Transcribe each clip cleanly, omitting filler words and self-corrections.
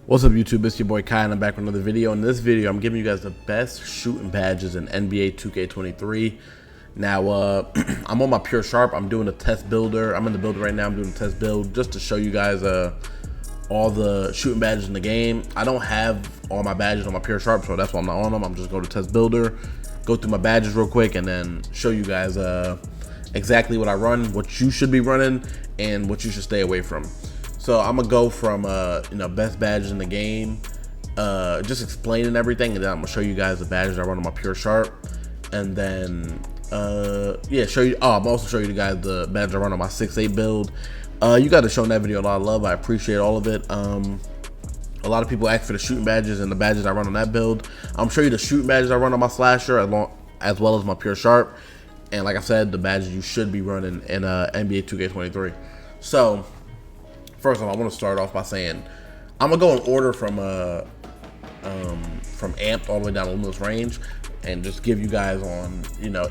What's up YouTube, it's your boy Kai and I'm back with another video. In this video, I'm giving you guys the best shooting badges in NBA 2K23. Now, I'm on my Pure Sharp. I'm doing a test builder. I'm in the builder right now. I'm doing a test build just to show you guys all the shooting badges in the game. I don't have all my badges on my Pure Sharp, so that's why I'm not on them. I'm just going to test builder, go through my badges real quick, and then show you guys exactly what I run, what you should be running, and what you should stay away from. So I'm gonna go from best badges in the game, just explaining everything, and then I'm gonna show you guys the badges I run on my Pure Sharp, and then show you. I'm also show you guys the badges I run on my 6.8 build. You guys have shown that video a lot of love. I appreciate all of it. A lot of people ask for the shooting badges and the badges I run on that build. I'm show you the shooting badges I run on my slasher as well as my Pure Sharp, and like I said, the badges you should be running in NBA 2K23. So first of all, I want to start off by saying I'm gonna go in order from amped all the way down to limitless range, and just give you guys on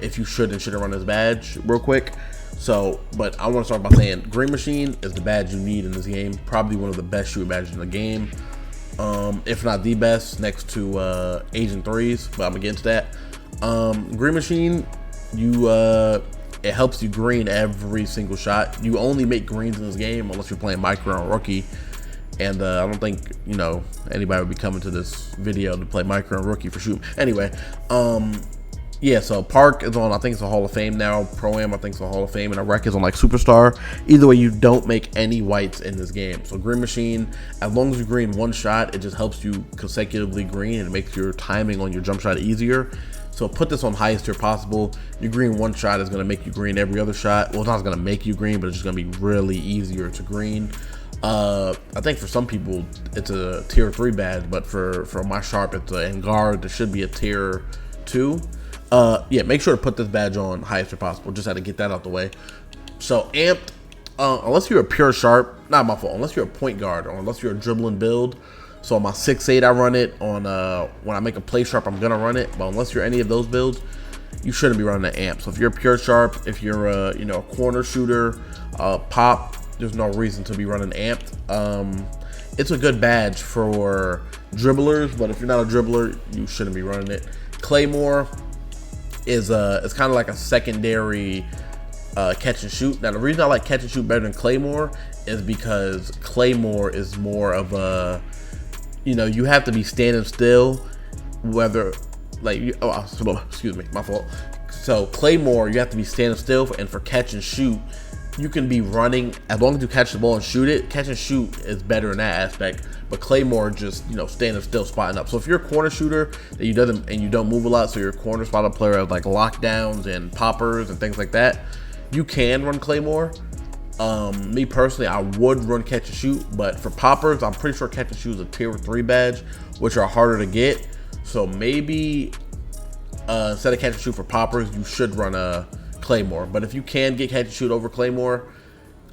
if you should and shouldn't run this badge real quick. So, but I want to start by saying Green Machine is the badge you need in this game. Probably one of the best shooting badges in the game, if not the best, next to Agent 3s. But I'm gonna get into that. Green Machine, it helps you green every single shot. You only make greens in this game unless you're playing micro or rookie, and I don't think anybody would be coming to this video to play micro and rookie for shooting. Anyway, so Park is on, I think it's a Hall of Fame now. Pro-Am, I think it's a Hall of Fame, and a Rec is on like Superstar. Either way, you don't make any whites in this game. So Green Machine, as long as you green one shot, it just helps you consecutively green, and it makes your timing on your jump shot easier. So put this on highest tier possible. You green one shot is gonna make you green every other shot. Well, it's not gonna make you green, but it's just gonna be really easier to green. I think for some people it's a tier 3 badge, but for my Sharp, it's in guard, there should be a tier 2. Make sure to put this badge on highest tier possible. Just had to get that out the way. So amped, unless you're a Pure Sharp, not my fault, unless you're a point guard or unless you're a dribbling build. So on my 6.8, I run it. On when I make a play Sharp, I'm gonna run it. But unless you're any of those builds, you shouldn't be running the amp. So if you're a Pure Sharp, if you're a corner shooter, pop, there's no reason to be running amped. It's a good badge for dribblers, but if you're not a dribbler, you shouldn't be running it. Claymore is it's kind of like a secondary catch and shoot. Now the reason I like catch and shoot better than Claymore is because Claymore is more of a you have to be standing still, whether excuse me, my fault. So Claymore, you have to be standing still, and for catch and shoot, you can be running as long as you catch the ball and shoot it. Catch and shoot is better in that aspect, but Claymore just standing still, spotting up. So if you're a corner shooter that you don't move a lot, so you're a corner spot up player of like lockdowns and poppers and things like that, you can run Claymore. Me personally, I would run catch and shoot, but for poppers, I'm pretty sure catch and shoot is a tier 3 badge, which are harder to get. So maybe instead of catch and shoot for poppers, you should run a Claymore. But if you can get catch and shoot over Claymore,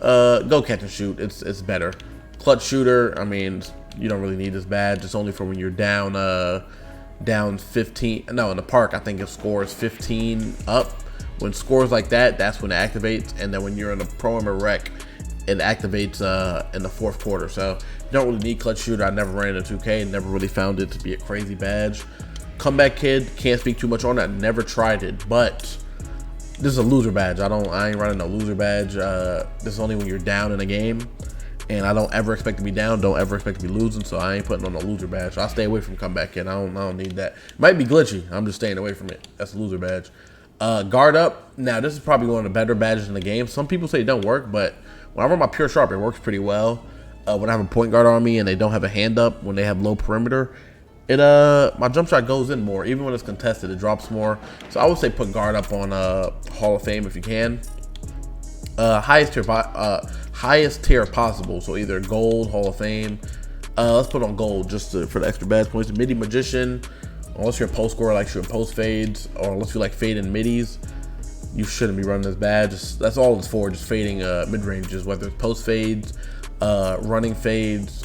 go catch and shoot. It's better. Clutch shooter, I mean, you don't really need this badge. It's only for when you're down 15. No, in the park, I think it scores 15 up. When scores like that, that's when it activates, and then when you're in the Pro-Am or Rec, it activates in the 4th quarter. So you don't really need clutch shooter. I never ran into 2K, never really found it to be a crazy badge. Comeback Kid, can't speak too much on that. Never tried it, but this is a loser badge. I ain't running a loser badge. This is only when you're down in a game, and I don't ever expect to be down. Don't ever expect to be losing. So I ain't putting on a loser badge. So I stay away from Comeback Kid. I don't need that. Might be glitchy. I'm just staying away from it. That's a loser badge. Guard up. Now this is probably one of the better badges in the game. Some people say it don't work, but when I run my Pure Sharp, it works pretty well. When I have a point guard on me and they don't have a hand up, when they have low perimeter, my jump shot goes in more. Even when it's contested, it drops more. So I would say put guard up on Hall of Fame if you can. Highest tier possible. So either gold, Hall of Fame. Let's put on gold just for the extra badge points. Midi Magician. Unless you're a post scorer like shooting post fades, or unless you like fading middies, you shouldn't be running this badge. That's all it's for, just fading mid ranges, whether it's post fades, running fades.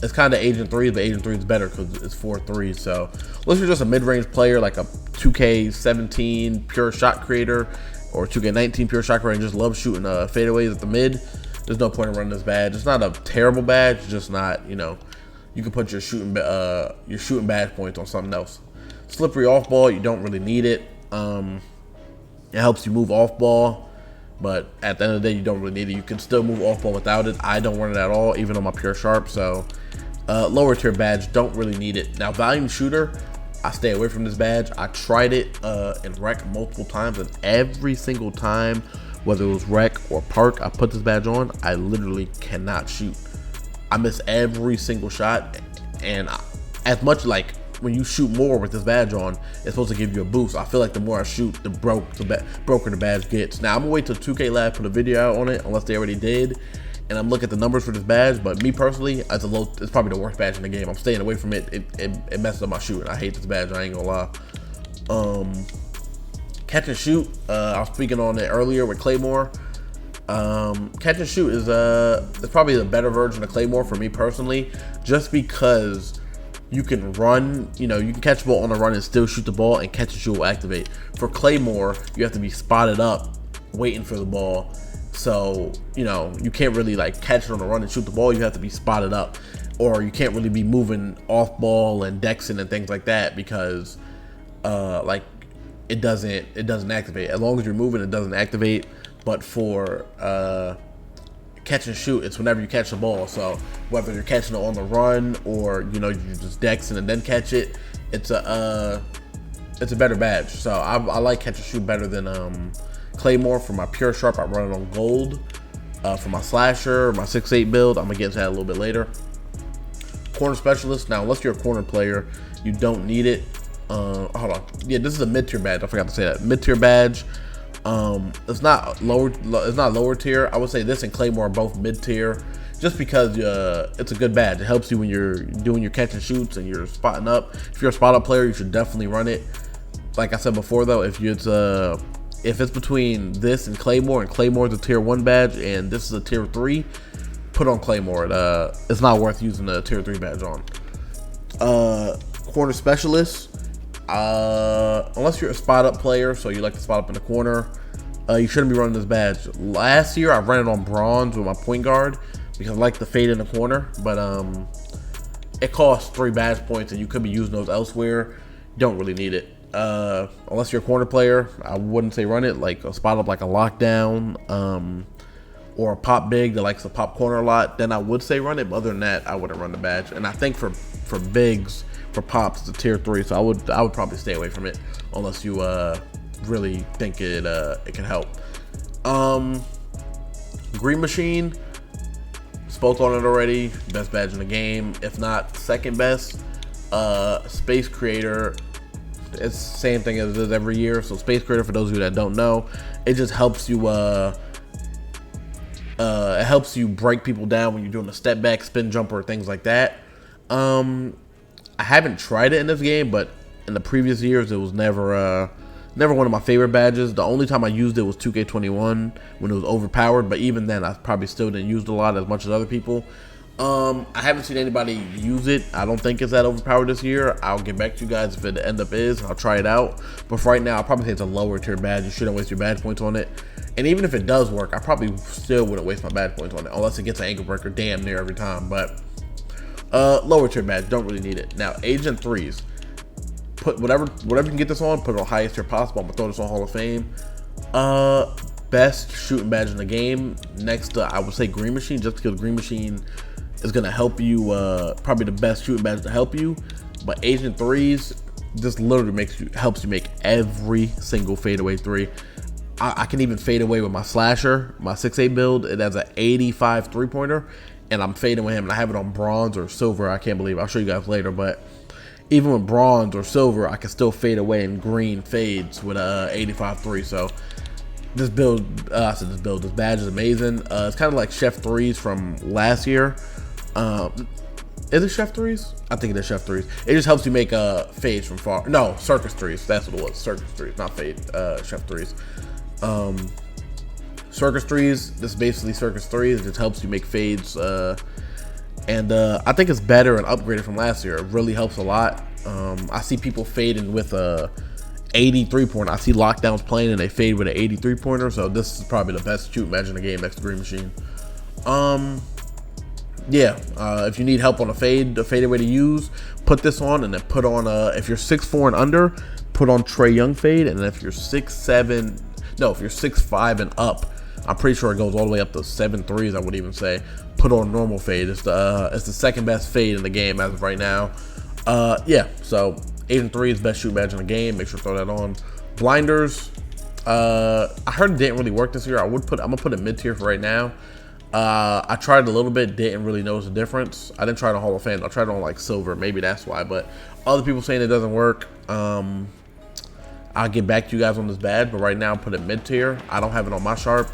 It's kind of Agent 3s, but Agent 3 is better because it's 4-3. So unless you're just a mid range player like a 2K17 pure shot creator or 2K19 pure shot creator and just love shooting fadeaways at the mid, there's no point in running this badge. It's not a terrible badge, just not you can put your shooting badge points on something else. Slippery off ball, you don't really need it. It helps you move off ball, but at the end of the day, you don't really need it. You can still move off ball without it. I don't run it at all, even on my pure sharp. So lower tier badge, don't really need it. Now volume shooter, I stay away from this badge. I tried it in rec multiple times, and every single time, whether it was rec or park, I put this badge on, I literally cannot shoot. I miss every single shot, and as much like when you shoot more with this badge on, it's supposed to give you a boost. I feel like the more I shoot, the broker the badge gets. Now I'm gonna wait till 2K Lab put a video out on it, unless they already did, and I'm looking at the numbers for this badge. But me personally, it's probably the worst badge in the game. I'm staying away from it. It messes up my shooting. I hate this badge, I ain't gonna lie. Catch and shoot, I was speaking on it earlier with Claymore. Catch and shoot is it's probably the better version of Claymore for me personally, just because you can run, you can catch the ball on the run and still shoot the ball, and catch and shoot will activate. For Claymore, you have to be spotted up waiting for the ball, so you can't really like catch it on the run and shoot the ball. You have to be spotted up, or you can't really be moving off ball and dexing and things like that, because like it doesn't activate. As long as you're moving, it doesn't activate. But for catch and shoot, it's whenever you catch the ball. So whether you're catching it on the run, or you just dexing and then catch it, it's a better badge. So I like catch and shoot better than Claymore. For my pure sharp, I run it on gold. For my slasher, my 6'8" build, I'm gonna get into that a little bit later. Corner specialist, now unless you're a corner player, you don't need it. Hold on, yeah, this is a mid-tier badge. I forgot to say that. Mid-tier badge. It's not lower tier. I would say this and Claymore are both mid-tier, just because it's a good badge. It helps you when you're doing your catch and shoots and you're spotting up. If you're a spot up player, you should definitely run it. Like I said before though, if it's between this and Claymore is a tier 1 badge and this is a tier 3, put on Claymore. It's not worth using a tier 3 badge on. Corner specialist. Unless you're a spot up player, so you like to spot up in the corner, you shouldn't be running this badge. Last year I ran it on bronze with my point guard because I like the fade in the corner, but it costs 3 badge points and you could be using those elsewhere. You don't really need it. Unless you're a corner player, I wouldn't say run it. Like a spot up like a lockdown, or a pop big that likes to pop corner a lot, then I would say run it. But other than that, I wouldn't run the badge. And I think for bigs, for pops, it's a tier 3, so I would probably stay away from it unless you really think it can help. Green Machine, spoke on it already. Best badge in the game, if not second best. Space Creator, it's the same thing as it is every year. So Space Creator, for those of you that don't know, it just helps you it helps you break people down when you're doing a step back, spin jumper, things like that. I haven't tried it in this game, but in the previous years, it was never one of my favorite badges. The only time I used it was 2K21 when it was overpowered, but even then, I probably still didn't use it a lot as much as other people. I haven't seen anybody use it. I don't think it's that overpowered this year. I'll get back to you guys if it end up is. I'll try it out. But for right now, I'll probably say it's a lower tier badge. You shouldn't waste your badge points on it. And even if it does work, I probably still wouldn't waste my badge points on it, unless it gets an ankle breaker damn near every time. But lower tier badge, don't really need it. Now, Agent 3s, put whatever you can get this on, put it on highest tier possible. I'm gonna throw this on Hall of Fame. Best shooting badge in the game, next to, I would say, Green Machine, just because Green Machine is gonna help you, probably the best shooting badge to help you. But Agent 3s just literally helps you make every single fadeaway 3. I can even fade away with my slasher, my 6'8" build. It has an 85 3-pointer, and I'm fading with him, and I have it on bronze or silver. I can't believe it. I'll show you guys later, but even with bronze or silver, I can still fade away in green fades with a 85 3. So this badge is amazing. It's kind of like Chef 3s from last year. Is it Chef 3s? I think it is Chef 3s. It just helps you make fades from far. No, Circus 3s. That's what it was. Circus 3s, not fade. Chef 3s. Circus 3s. This is basically Circus 3s. It just helps you make fades. And I think it's better and upgraded from last year. It really helps a lot. I see people fading with a 83 pointer. I see lockdowns playing and they fade with an 83 pointer. So this is probably the best shooting badge in the game next to Green Machine. yeah, if you need help on a fadeaway to use, put this on, and then put on if you're 6'4" and under, put on Trae Young fade, and if you're 6'7", no, if you're 6'5" and up, I'm pretty sure it goes all the way up to 7'3s. I would even say put on normal fade. It's the second best fade in the game as of right now. Yeah, so Agent 3 is best shooting badge in the game. Make sure to throw that on. Blinders, I heard it didn't really work this year. I'm gonna put it mid tier for right now. I tried a little bit, didn't really notice the difference. I didn't try it on Hall of Fame. I tried it on like silver, maybe that's why. But other people saying it doesn't work. I'll get back to you guys on this badge, but right now I'll put it mid tier. I don't have it on my sharp.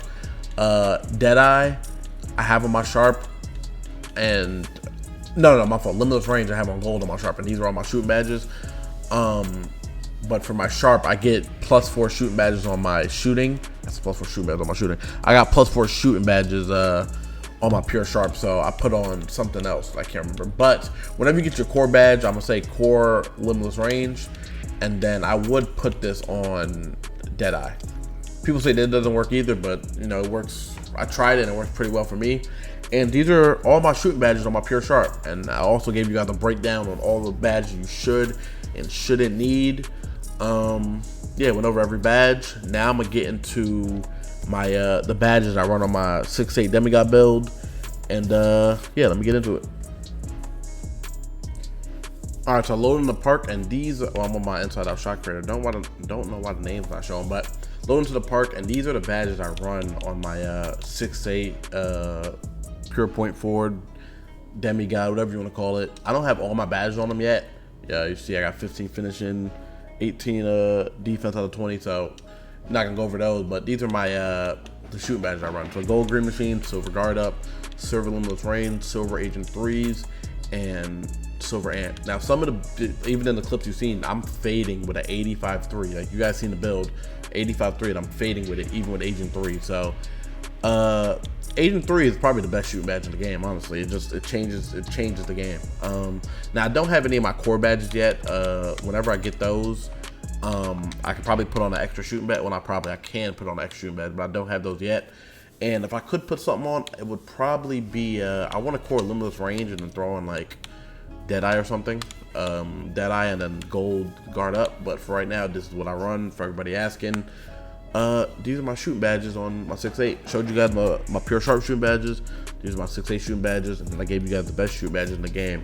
Deadeye, I have on my sharp, and no, my fault. Limitless range, I have on gold on my sharp, and these are all my shooting badges. But for my sharp, I get +4 shooting badges on my shooting. That's +4 shooting badges on my shooting. I got +4 shooting badges on my pure sharp, so I put on something else. I can't remember. But whenever you get your core badge, I'm gonna say core limitless range, and then I would put this on Deadeye. People say that doesn't work either, but you know, it works. I tried it and it works pretty well for me. And these are all my shooting badges on my pure sharp. And I also gave you guys a breakdown on all the badges you should and shouldn't need. Yeah, went over every badge. Now I'm gonna get into my the badges I run on my 6'8" demigod build. And yeah, let me get into it. All right, so loading the park, and these. Well, I'm on my inside out shot creator. Don't know why the name's not showing, but loading to the park, and these are the badges I run on my 6'8" pure point forward demigod, whatever you want to call it. I don't have all my badges on them yet. Yeah, you see, I got 15 finishing, 18 defense out of 20. So I'm not gonna go over those, but these are my the shooting badges I run. So gold green machine, silver guard up, silver limitless range, silver agent 3s, and silver ant. Now some of the, even in the clips you've seen, I'm fading with an 85-3. Like you guys seen the build 85-3, and I'm fading with it even with agent 3. So agent 3 is probably the best shooting badge in the game, honestly. It changes the game. Now I don't have any of my core badges yet. Whenever I get those, I could probably put on an extra shooting badge. Well, I can put on an extra shooting badge, but I don't have those yet. And if I could put something on, it would probably be I want to core limitless range and then throw in like Deadeye or something. Deadeye and then gold guard up. But for right now, this is what I run. For everybody asking, these are my shooting badges on my 6'8". Showed you guys my pure sharp shooting badges. These are my 6'8" shooting badges, and then I gave you guys the best shooting badges in the game.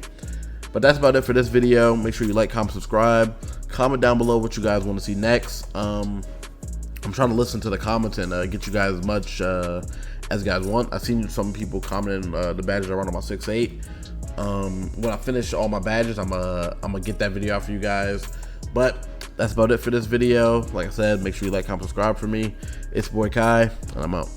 But that's about it for this video. Make sure you like, comment, subscribe. Comment down below what you guys want to see next. I'm trying to listen to the comments and get you guys as much as you guys want. I've seen some people commenting the badges I run on my 6'8". When I finish all my badges, I'm gonna get that video out for you guys. But that's about it for this video. Like I said, make sure you like, comment, subscribe for me. It's boy Kai, and I'm out.